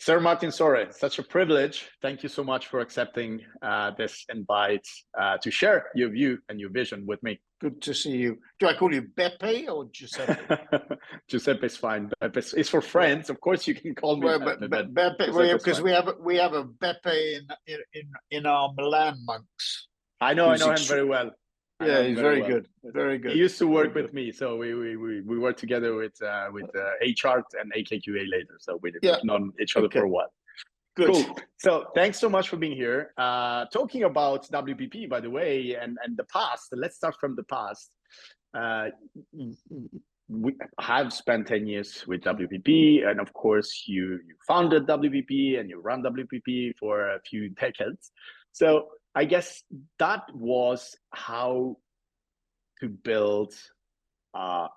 Sir Martin Sorrell, such a privilege. Thank you so much for accepting this invite to share your view and your vision with me. Good to see you. Do I call you Beppe or Giuseppe? Giuseppe is fine. Beppe is for friends. Of course, you can call me Beppe. But Beppe, because we have a Beppe in our Milan monks. I know him very well. Yeah, he's very good. Very good. He used to work with me, so we worked together with HR and AKQA later. So we've known each other for a while. Good. Cool. So thanks so much for being here. Talking about WPP, by the way, and the past. Let's start from the past. We have spent 10 years with WPP, and of course, you founded WPP and you run WPP for a few decades. So I guess that was how to build a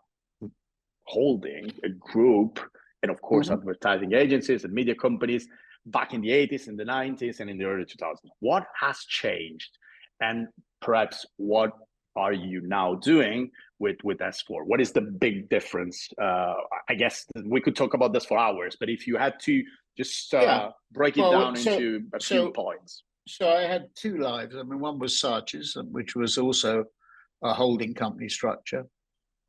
holding, a group, and of course, advertising agencies and media companies back in the 80s, in the 90s, and in the early 2000s. What has changed? And perhaps what are you now doing with S4? What is the big difference? I guess we could talk about this for hours, but if you had to just break it down into a few points. So I had two lives. I mean, one was Sarch's, which was also a holding company structure,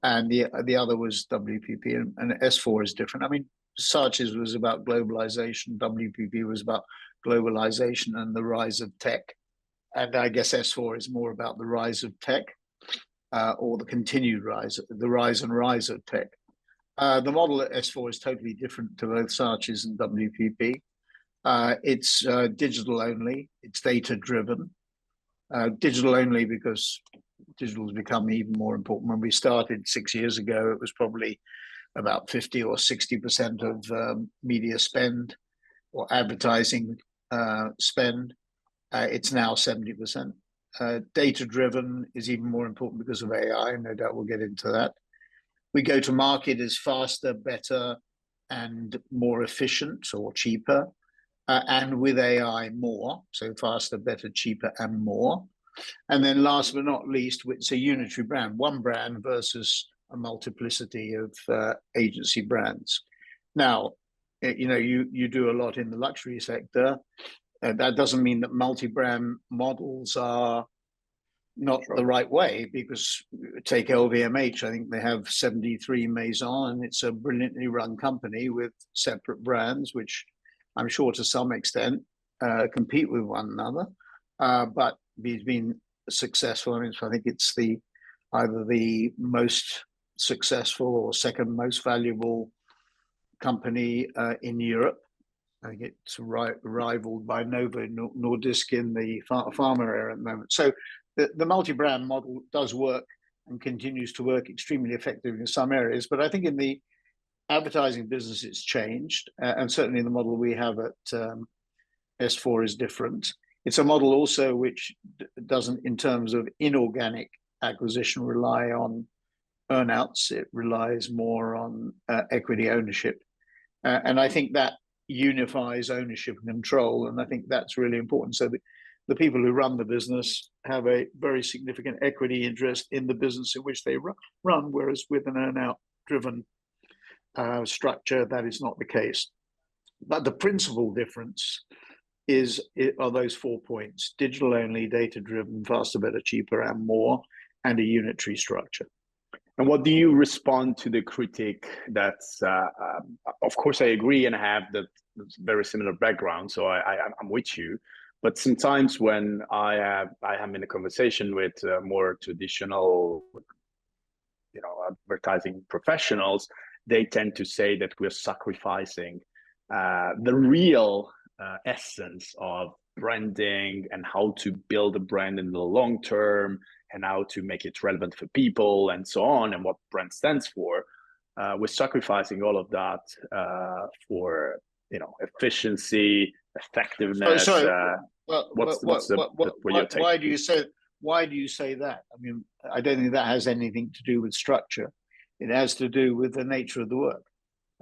and the other was WPP, and S4 is different. I mean, Sarch's was about globalization, WPP was about globalization and the rise of tech, and I guess S4 is more about the rise of tech, or the continued rise, the rise and rise of tech. The model at S4 is totally different to both Sarch's and WPP. It's digital only. It's data driven. Digital only because digital has become even more important. When we started 6 years ago, it was probably about 50 or 60% of media spend or advertising spend. It's now 70%. Data driven is even more important because of AI. No doubt we'll get into that. We go to market as faster, better, and more efficient or cheaper. And with AI more, so faster, better, cheaper, and more. And then last but not least, it's a unitary brand, one brand versus a multiplicity of agency brands. Now, you do a lot in the luxury sector. That doesn't mean that multi-brand models are not the right way, because take LVMH, I think they have 73 maisons, and it's a brilliantly run company with separate brands, which I'm sure to some extent compete with one another, but he's been successful. I mean, so I think it's either the most successful or second most valuable company in Europe. I think it's rivaled by Novo Nordisk in the pharma area at the moment. So the multi-brand model does work and continues to work extremely effectively in some areas, but I think in the advertising business it's changed, and certainly the model we have at S4 is different. It's a model also which doesn't, in terms of inorganic acquisition, rely on earnouts. It relies more on equity ownership, and I think that unifies ownership and control, and I think that's really important. So the people who run the business have a very significant equity interest in the business in which they run, whereas with an earnout driven structure, that is not the case. But the principal difference are those 4 points: digital only, data driven, faster, better, cheaper, and more, and a unitary structure. And what do you respond to the critique that's, of course I agree, and I have that very similar background, so I'm with you. But sometimes when I am in a conversation with more traditional, advertising professionals, they tend to say that we're sacrificing the real essence of branding and how to build a brand in the long term and how to make it relevant for people and so on, and what brand stands for. We're sacrificing all of that for efficiency, effectiveness. Why do you say that? I mean, I don't think that has anything to do with structure. It has to do with the nature of the work.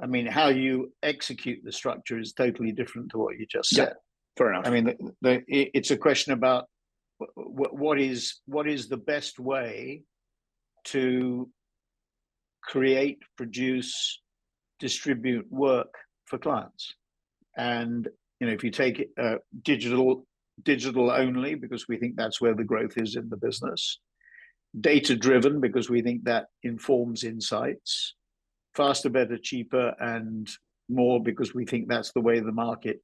I mean, how you execute the structure is totally different to what you just said. Fair enough. I mean, it's a question about what is the best way to create, produce, distribute work for clients. And if you take digital only, because we think that's where the growth is in the business, data driven, because we think that informs insights, faster, better, cheaper, and more, because we think that's the way the market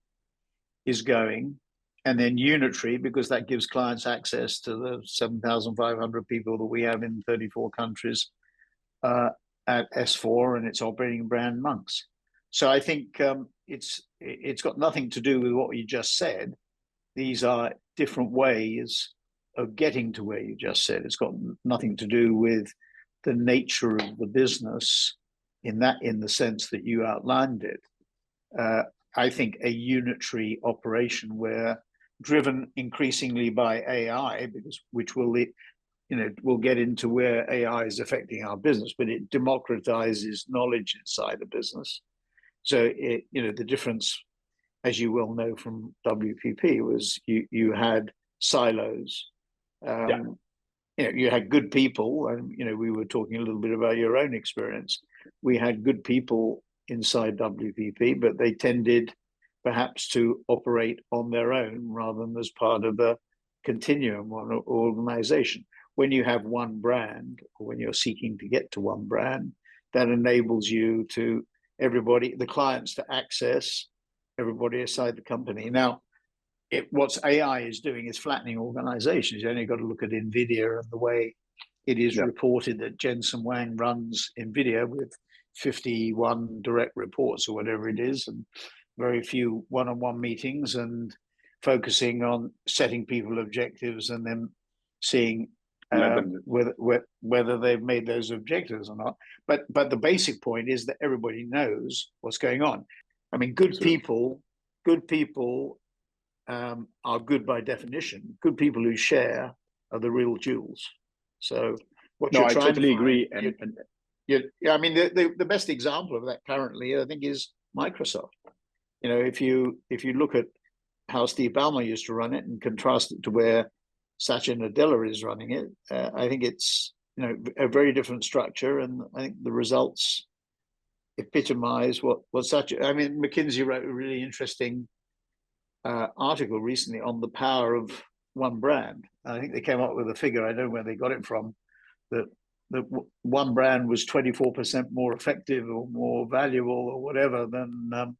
is going. And then unitary, because that gives clients access to the 7,500 people that we have in 34 countries at S4 and its operating brand Monks. So I think it's got nothing to do with what you just said. These are different ways of getting to where you just said. It's got nothing to do with the nature of the business in the sense that you outlined it. I think a unitary operation where driven increasingly by AI, which will we'll get into where AI is affecting our business, but it democratizes knowledge inside a business. So the difference, as you well know from WPP, was you had silos. You had good people, and we were talking a little bit about your own experience. We had good people inside WPP, but they tended perhaps to operate on their own rather than as part of a continuum or an organization. When you have one brand, or when you're seeking to get to one brand, that enables you to the clients to access everybody inside the company. Now, what AI is doing is flattening organizations. You only got to look at NVIDIA and the way it is reported that Jensen Huang runs NVIDIA with 51 direct reports or whatever it is, and very few one-on-one meetings, and focusing on setting people objectives and then seeing whether they've made those objectives or not. But the basic point is that everybody knows what's going on. I mean, good people are good by definition. Good people who share are the real jewels. So I totally agree. I mean, the best example of that currently, I think, is Microsoft. If you look at how Steve Ballmer used to run it and contrast it to where Satya Nadella is running it, I think it's a very different structure, and I think the results epitomize what Satya. I mean, McKinsey wrote a really interesting article recently on the power of one brand. I think they came up with a figure, I don't know where they got it from, that one brand was 24% more effective or more valuable or whatever than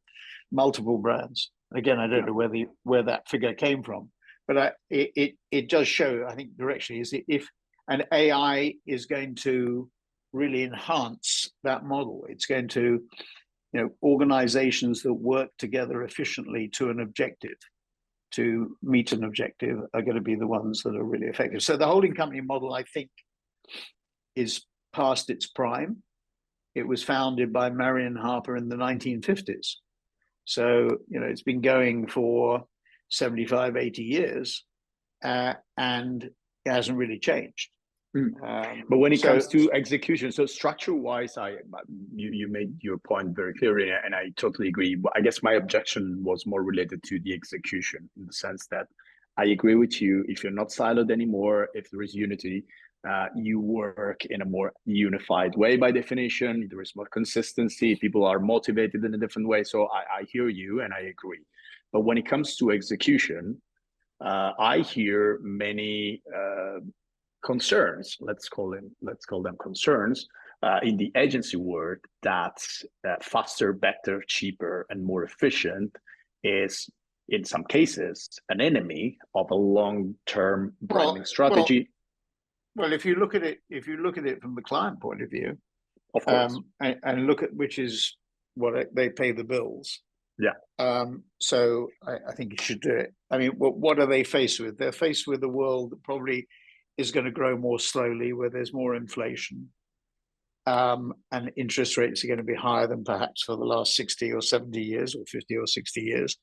multiple brands. Again, I don't know where that figure came from, but it does show, I think, directionally, is if an AI is going to really enhance that model, it's going to, organizations that work together efficiently to an objective, to meet an objective, are going to be the ones that are really effective. So the holding company model, I think, is past its prime. It was founded by Marion Harper in the 1950s. So, it's been going for 75, 80 years, and it hasn't really changed. But when it comes to execution, so structure-wise, you made your point very clearly, and I totally agree. I guess my objection was more related to the execution, in the sense that I agree with you. If you're not siloed anymore, if there is unity, you work in a more unified way by definition. There is more consistency. People are motivated in a different way. So I hear you and I agree. But when it comes to execution, I hear many concerns. Let's call them concerns in the agency world, that faster, better, cheaper, and more efficient is, in some cases, an enemy of a long-term branding strategy. Well, if you look at it from the client point of view, of course, and look at which is what they pay the bills. Yeah. So I think you should do it. I mean, what are they faced with? They're faced with a world that probably is going to grow more slowly, where there's more inflation, and interest rates are going to be higher than perhaps for the last 60 or 70 years, or 50 or 60 years,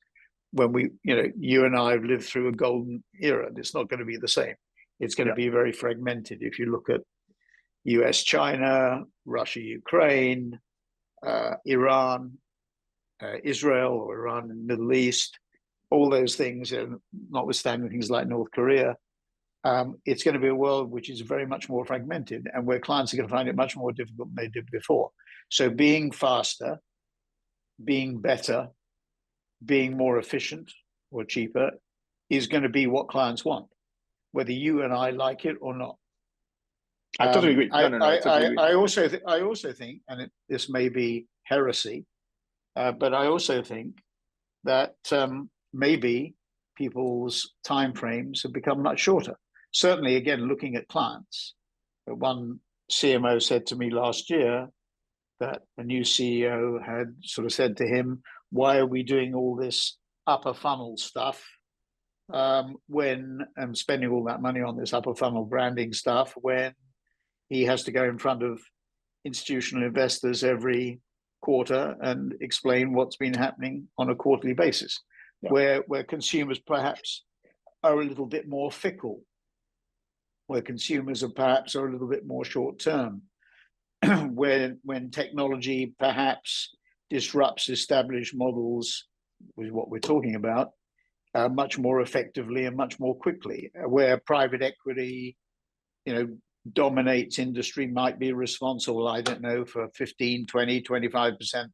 when you and I have lived through a golden era. And it's not going to be the same. It's going to be very fragmented. If you look at US, China, Russia, Ukraine, Iran, Israel, or Iran and the Middle East, all those things, notwithstanding things like North Korea, it's going to be a world which is very much more fragmented, and where clients are going to find it much more difficult than they did before. So being faster, being better, being more efficient or cheaper is going to be what clients want, whether you and I like it or not. I totally agree. No, I totally agree. I also think, and this may be heresy, but I also think that maybe people's timeframes have become much shorter. Certainly, again, looking at clients, one CMO said to me last year that a new CEO had sort of said to him, "Why are we doing all this upper funnel stuff when I'm spending all that money on this upper funnel branding stuff when he has to go in front of institutional investors every quarter and explain what's been happening on a quarterly basis, where consumers perhaps are a little bit more fickle, where consumers are perhaps are a little bit more short term, when technology perhaps disrupts established models, with what we're talking about, much more effectively and much more quickly, where private equity, dominates industry, might be responsible, I don't know, for 15, 20, 25%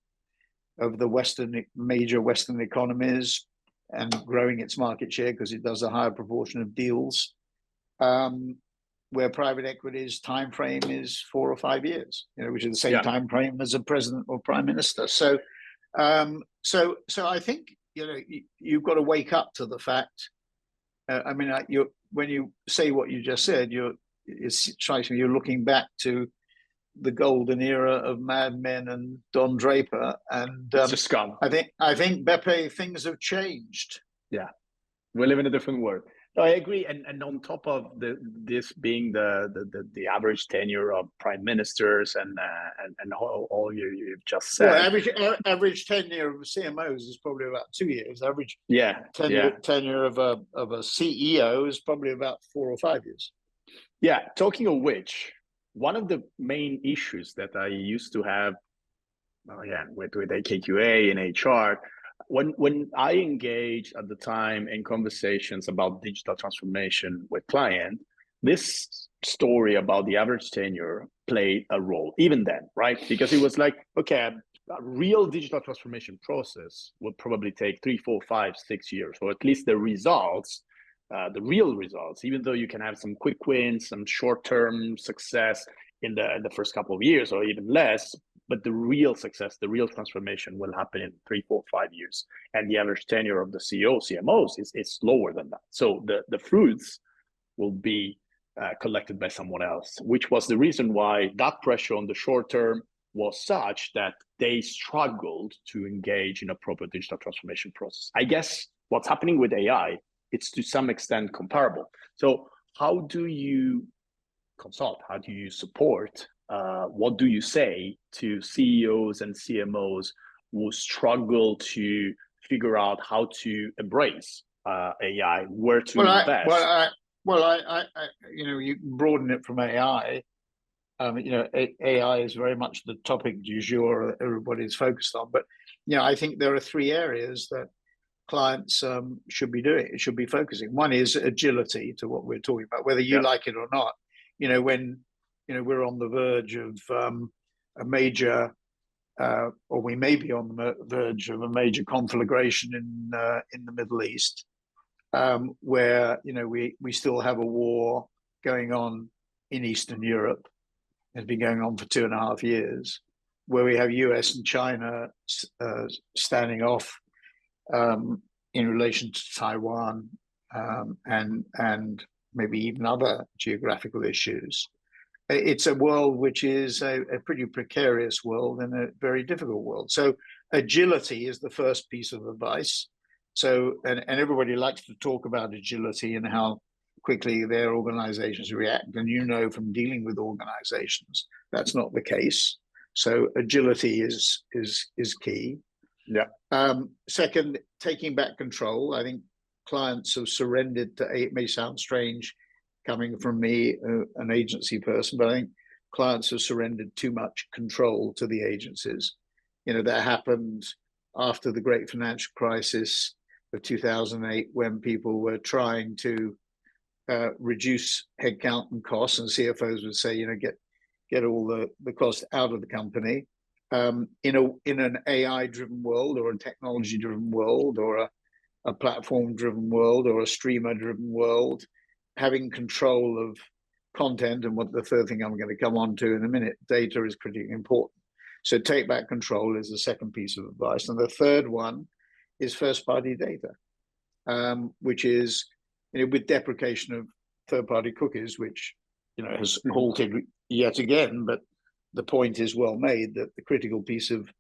of the major Western economies and growing its market share because it does a higher proportion of deals, where private equity's time frame is 4 or 5 years, which is the same time frame as a president or prime minister. So I think, you've got to wake up to the fact. When you say what you just said, it strikes me you're looking back to the golden era of Mad Men and Don Draper, and it's just gone. I think Beppe, things have changed. Yeah, we live in a different world. No, I agree, and on top of this being the average tenure of prime ministers and all you've just said, average tenure of CMOs is probably about 2 years. Average tenure of a CEO is probably about 4 or 5 years. Yeah, talking of which, one of the main issues that I used to have, with AKQA and HR, when I engaged at the time in conversations about digital transformation with clients, this story about the average tenure played a role even then, right? Because it was like, okay, a real digital transformation process would probably take 3, 4, 5, 6 years, or at least the results. The real results, even though you can have some quick wins, some short-term success in the first couple of years or even less, but the real success, the real transformation will happen in 3, 4, 5 years. And the average tenure of the CEO, CMOs is lower than that. So the fruits will be collected by someone else, which was the reason why that pressure on the short term was such that they struggled to engage in a proper digital transformation process. I guess what's happening with AI, it's to some extent comparable. So how do you consult? How do you support? What do you say to CEOs and CMOs who struggle to figure out how to embrace AI, where to invest? You broaden it from AI. AI is very much the topic du jour everybody's focused on. But I think there are 3 areas that clients should be focusing. One is agility, to what we're talking about, whether you like it or not. When we're on the verge of a major, or we may be on the verge of a major conflagration in the Middle East, where we still have a war going on in Eastern Europe. It's been going on for 2.5 years, where we have US and China standing off in relation to Taiwan, and maybe even other geographical issues. It's a world which is a pretty precarious world and a very difficult world. So agility is the first piece of advice. So, and everybody likes to talk about agility and how quickly their organizations react. And from dealing with organizations, that's not the case. So agility is key. Yeah. Second, taking back control. I think clients have surrendered to, it may sound strange coming from me, an agency person, but I think clients have surrendered too much control to the agencies. That happened after the great financial crisis of 2008, when people were trying to reduce headcount and costs, and CFOs would say, get all the cost out of the company. in an AI driven world, or a technology driven world, or a platform driven world, or a streamer driven world, having control of content. And what the third thing I'm going to come on to in a minute, data, is critically important. So take back control is the second piece of advice. And the third one is first party data, which is, with deprecation of third party cookies, which has halted yet again, but the point is well made that the critical piece of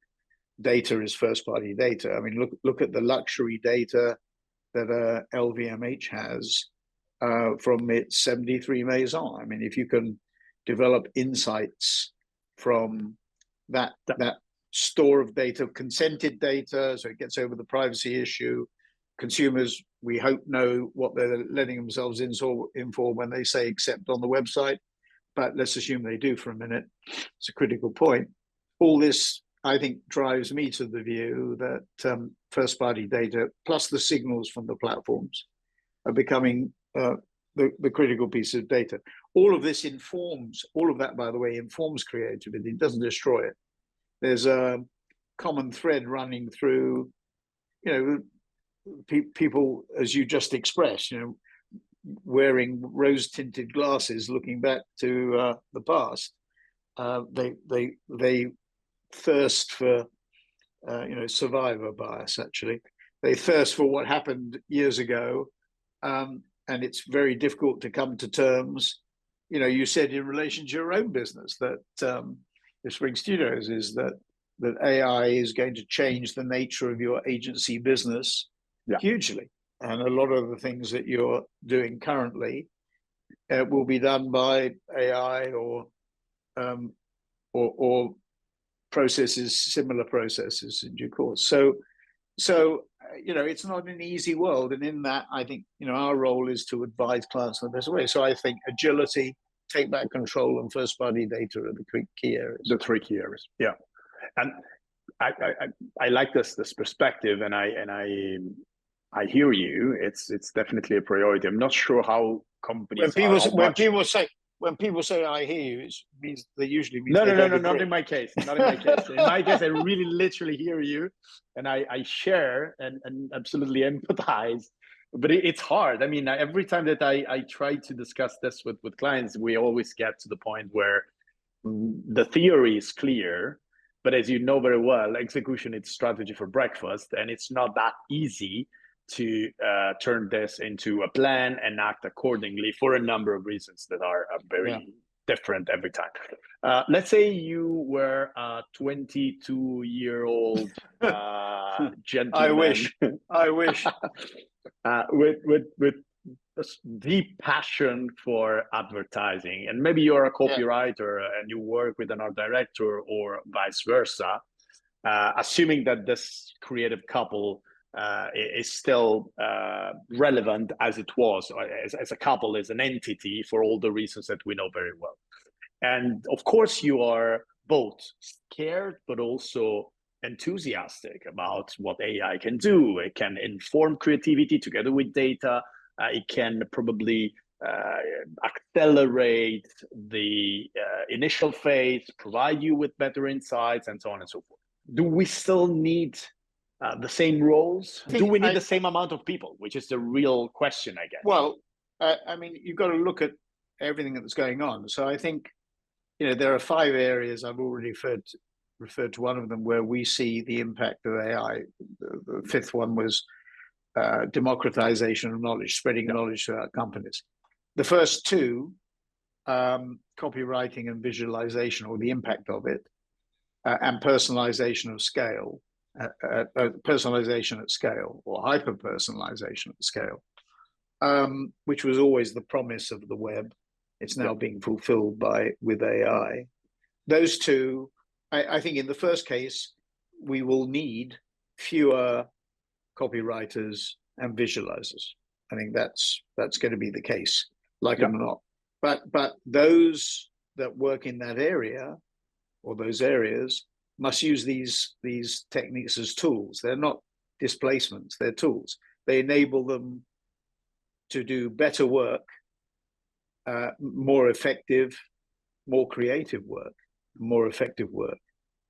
data is first party data. I mean, look at the luxury data that LVMH has from its 73 Maison. I mean, if you can develop insights from that store of data, consented data, so it gets over the privacy issue. Consumers, we hope, know what they're letting themselves in for when they say accept on the website, but let's assume they do for a minute. It's a critical point. All this, I think, drives me to the view that first-party data plus the signals from the platforms are becoming the critical piece of data. All of that, by the way, informs creativity. It doesn't destroy it. There's a common thread running through, people, as you just expressed, wearing rose-tinted glasses, looking back to the past. They thirst for, survivor bias. Actually, they thirst for what happened years ago, and it's very difficult to come to terms. You said in relation to your own business that the Spring Studios is that AI is going to change the nature of your agency business hugely, and a lot of the things that you're doing currently will be done by AI or similar processes in due course. So it's not an easy world, and in that, I think our role is to advise clients in the best way. So I think agility, take back control, and first party data are the key areas. The three key areas, yeah. And I like this perspective, and I hear you. It's definitely a priority. I'm not sure how companies. When people say I hear you, it means they usually mean no, not in my case. Not in my case. In my case, I really literally hear you, and I share and absolutely empathize. But it's hard. I mean, every time that I try to discuss this with clients, we always get to the point where the theory is clear, but as you know very well, execution is strategy for breakfast, and it's not that easy to turn this into a plan and act accordingly for a number of reasons that are very different every time. Let's say you were a 22-year-old gentleman. I wish. With deep passion for advertising, and maybe you're a copywriter and you work with an art director or vice versa, assuming that this creative couple is still relevant as it was, as a couple, as an entity, for all the reasons that we know very well. And of course, you are both scared, but also enthusiastic about what AI can do. It can inform creativity together with data. It can probably accelerate the initial phase, provide you with better insights, and so on and so forth. Do we still need the same roles? Do we need the same amount of people, which is the real question, I guess? Well, I mean, you've got to look at everything that's going on. So I think, there are 5 areas. I've already referred to one of them where we see the impact of AI. The 5th one was democratization of knowledge, spreading knowledge throughout companies. The first 2, copywriting and visualization, or the impact of it, and personalization of scale, personalization at scale, or hyper-personalization at scale, which was always the promise of the web. It's now being fulfilled with AI. Those 2, I think in the first case, we will need fewer copywriters and visualizers. I think that's going to be the case, like them or not. But those that work in that area, or those areas, must use these techniques as tools. They're not displacements, they're tools. They enable them to do better work, more effective, more creative work, more effective work.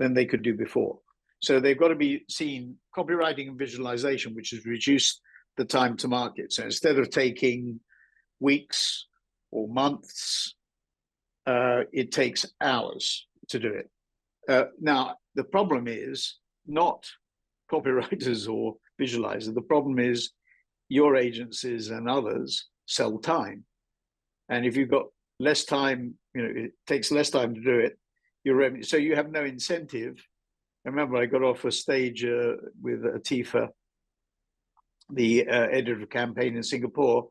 than they could do before. So they've got to be seen, copywriting and visualization, which has reduced the time to market. So instead of taking weeks or months, it takes hours to do it. Now, the problem is not copywriters or visualizers. The problem is your agencies and others sell time. And if you've got less time, it takes less time to do it, your revenue. So you have no incentive. I remember I got off a stage with Atifa, the editor of campaign in Singapore,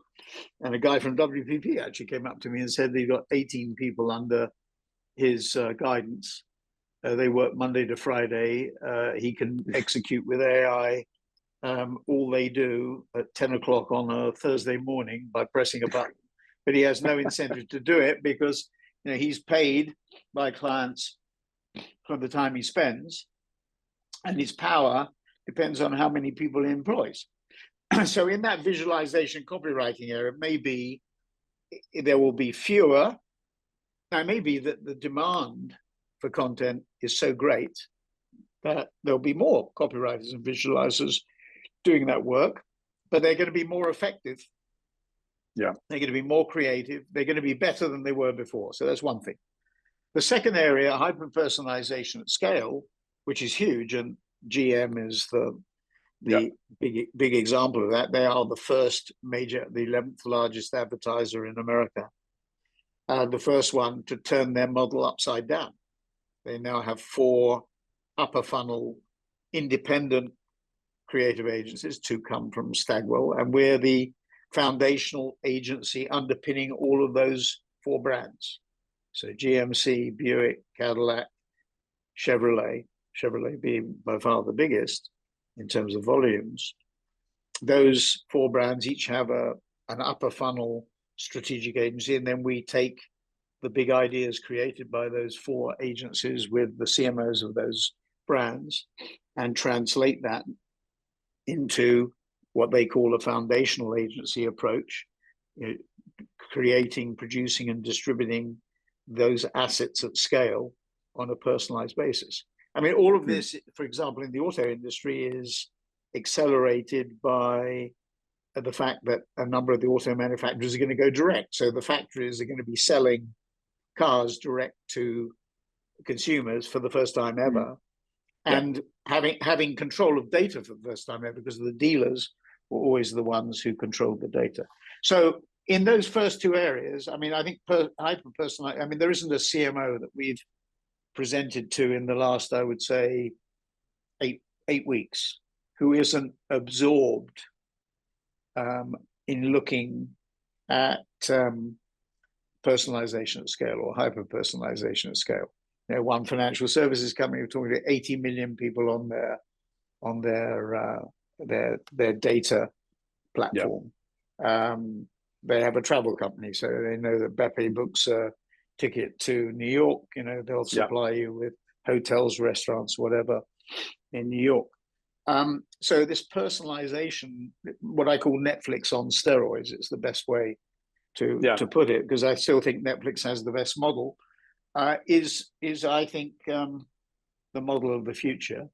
and a guy from WPP actually came up to me and said that he got 18 people under his guidance. They work Monday to Friday. He can execute with AI all they do at 10 o'clock on a Thursday morning by pressing a button. But he has no incentive to do it because he's paid by clients for the time he spends, and his power depends on how many people he employs. So in that visualization copywriting area, maybe there will be fewer. Now, maybe that the demand for content is so great that there'll be more copywriters and visualizers doing that work, but they're going to be more effective. Yeah. They're going to be more creative. They're going to be better than they were before. So that's one thing. The second area, hyper-personalization at scale, which is huge, and GM is the big example of that. They are the first major, the 11th largest advertiser in America. The first one to turn their model upside down. They now have 4 upper funnel independent creative agencies. 2 come from Stagwell, and we're the foundational agency underpinning all of those 4 brands. So GMC, Buick, Cadillac, Chevrolet being by far the biggest in terms of volumes. Those 4 brands each have an upper funnel strategic agency, and then we take the big ideas created by those 4 agencies with the CMOs of those brands and translate that into what they call a foundational agency approach, creating, producing, and distributing those assets at scale on a personalized basis. I mean, all of this, for example, in the auto industry is accelerated by the fact that a number of the auto manufacturers are going to go direct. So the factories are going to be selling cars direct to consumers for the first time ever, and having control of data for the first time ever, because the dealers were always the ones who controlled the data. So in those first 2 areas, I mean, I think hyper-personalized, I mean, there isn't a CMO that we've presented to in the last, I would say, eight weeks who isn't absorbed in looking at personalization at scale or hyper-personalization at scale. One financial services company, we're talking to 80 million people on their data platform. They have a travel company, so they know that Beppe books a ticket to New York. They'll supply you with hotels, restaurants, whatever in New York. So this personalization, what I call Netflix on steroids, it's the best way to put it, because I still think Netflix has the best model, is I think the model of the future,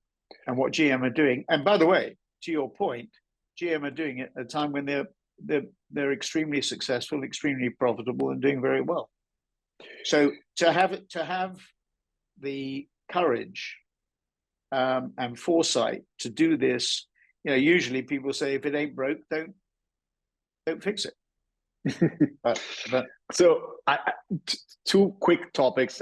and what GM are doing. And by the way, to your point, GM are doing it at a time when they're extremely successful, extremely profitable, and doing very well. So to have the courage and foresight to do this, usually people say, if it ain't broke, don't fix it. So 2 quick topics,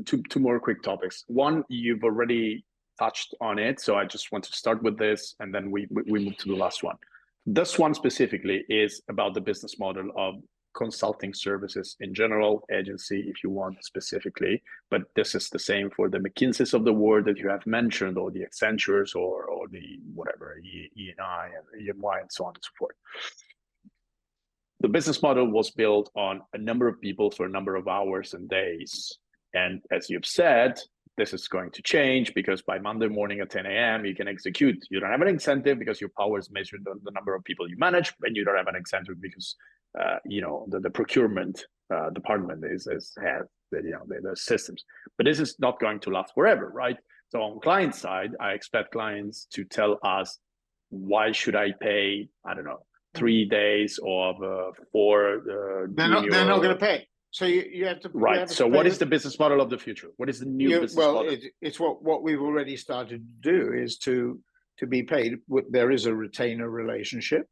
two more quick topics. One, you've already touched on it, so I just want to start with this, and then we move to the last one. This one specifically is about the business model of consulting services in general, agency if you want specifically, but this is the same for the McKinseys of the world that you have mentioned, or the Accentures, or the whatever, E&I and EY and so on and so forth. The business model was built on a number of people for a number of hours and days. And as you've said, this is going to change, because by Monday morning at 10 a.m., you can execute. You don't have an incentive because your power is measured on the number of people you manage, and you don't have an incentive because the procurement department has the systems. But this is not going to last forever, right? So on client side, I expect clients to tell us, why should I pay, I don't know, 3 days of for doing they're not going to your pay. So you have to right. So what is the business model of the future? What is the new business model? It's what we've already started to do is to be paid. There is a retainer relationship,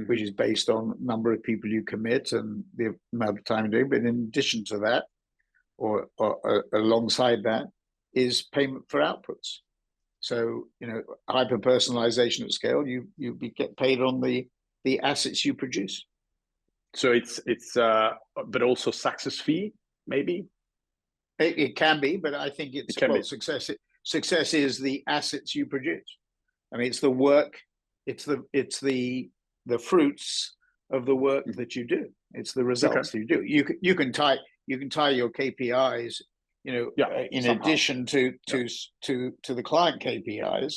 which is based on number of people you commit and the amount of time you do. But in addition to that, or alongside that, is payment for outputs. So hyper personalization at scale, you get paid on the assets you produce. So it's but also success fee, maybe. It can be, but I think it's success. Success is the assets you produce. I mean, it's the work, it's the fruits of the work that you do. It's the results you do. You can tie your KPIs, in addition to the client KPIs,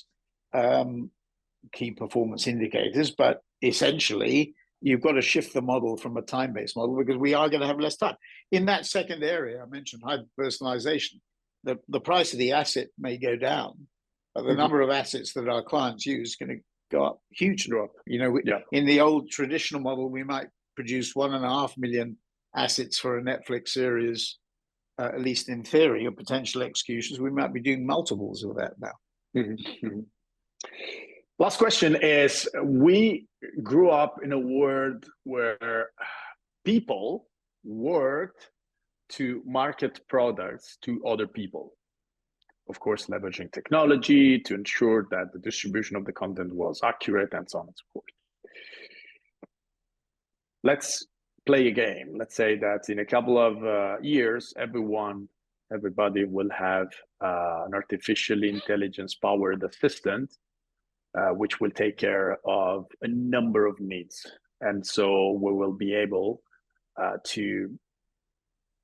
key performance indicators. But essentially, you've got to shift the model from a time-based model, because we are going to have less time. In that second area I mentioned, hyper-personalization, the price of the asset may go down, but the number of assets that our clients use is going to go up, huge drop. In the old traditional model, we might produce 1.5 million assets for a Netflix series, at least in theory, or potential executions. We might be doing multiples of that now. Last question is, we grew up in a world where people worked to market products to other people. Of course, leveraging technology to ensure that the distribution of the content was accurate and so on and so forth. Let's play a game. Let's say that in a couple of years, everybody will have an artificially intelligence-powered assistant, which will take care of a number of needs. And so we will be able to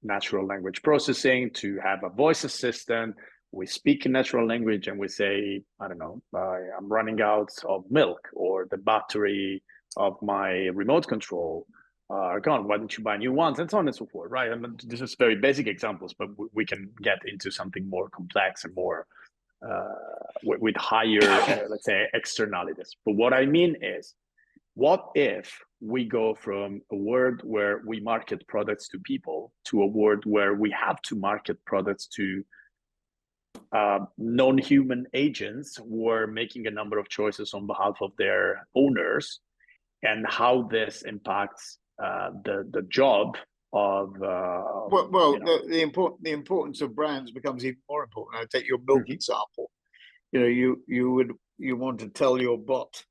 natural language processing, to have a voice assistant. We speak in natural language and we say, I don't know, I'm running out of milk, or the battery of my remote control are gone. Why don't you buy new ones? And so on and so forth, right? And this is very basic examples, but we can get into something more complex and more with higher, let's say, externalities. But what I mean is, what if we go from a world where we market products to people to a world where we have to market products to non-human agents who are making a number of choices on behalf of their owners, and how this impacts the job of the importance of brands becomes even more important. I'll take your milk example. You want to tell your bot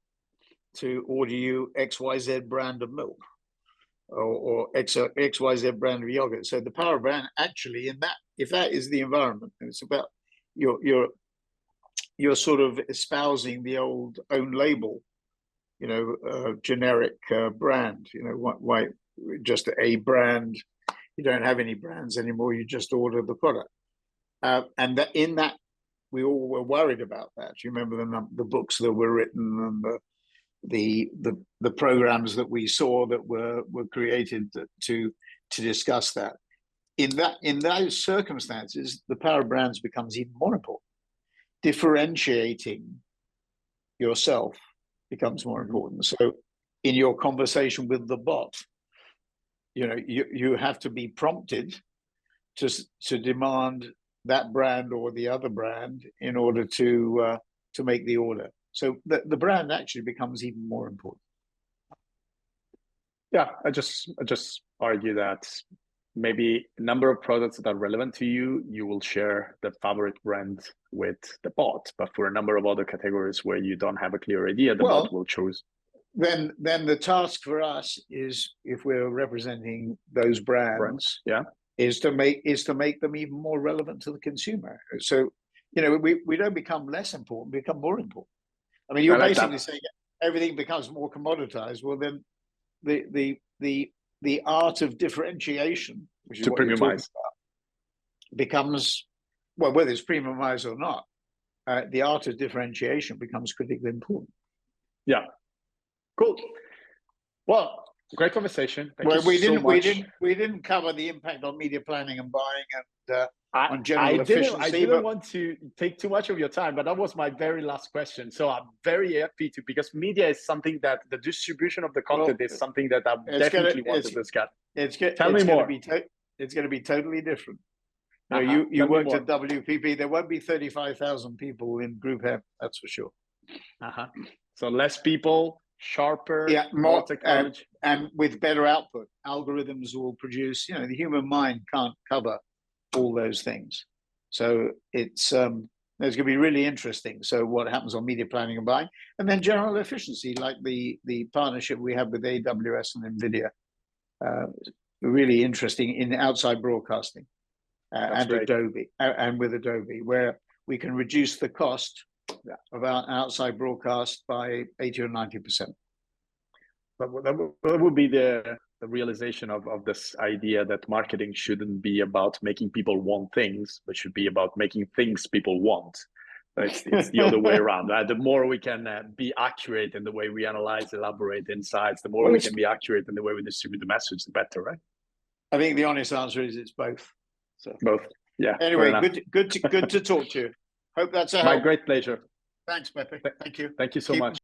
to order you XYZ brand of milk, or XYZ brand of yogurt. So the power of brand, actually, in that, if that is the environment, and it's about you're sort of espousing the old own label, generic brand. Why just a brand? You don't have any brands anymore. You just order the product, and that in that we all were worried about that. You remember the books that were written and the programs that we saw that were created to discuss that. In those circumstances, the power of brands becomes even more important. Differentiating yourself becomes more important. So in your conversation with the bot, you have to be prompted to demand that brand or the other brand in order to make the order. So the brand actually becomes even more important. Yeah, I just argue that maybe a number of products that are relevant to you, you will share the favorite brand with the bot. But for a number of other categories where you don't have a clear idea, the bot will choose. Then the task for us is, if we're representing those brands, is to make them even more relevant to the consumer. So we don't become less important, we become more important. I mean, you're basically saying everything becomes more commoditized. Well, then the art of differentiation, which is what you're talking about, becomes, well, whether it's premiumized or not, the art of differentiation becomes critically important. Yeah. Cool. Well, great conversation. Thank you we so much. We didn't cover the impact on media planning and buying on general efficiency. I didn't want to take too much of your time, but that was my very last question. So I'm very happy to, because media is something that the distribution of the content is something that I definitely want to discuss. Tell me more. It's going to be totally different. You worked at WPP. There won't be 35,000 people in Group M. That's for sure. So less people, sharper, more technology, and with better output. Algorithms will produce. The human mind can't cover all those things. So it's going to be really interesting. So what happens on media planning and buying, and then general efficiency, like the partnership we have with AWS and NVIDIA, really interesting in outside broadcasting, and great. Adobe, and with Adobe, where we can reduce the cost of our outside broadcast by 80 or 90%. That would be the realization of this idea that marketing shouldn't be about making people want things, but should be about making things people want. It's the other way around. Right? The more we can be accurate in the way we analyze, elaborate insights, the more we can be accurate in the way we distribute the message, the better, right? I think the honest answer is it's both. So both, yeah. Anyway, good to talk to you. Hope that's a help. My great pleasure. Thanks, Pepe. Thank you. Thank you so much.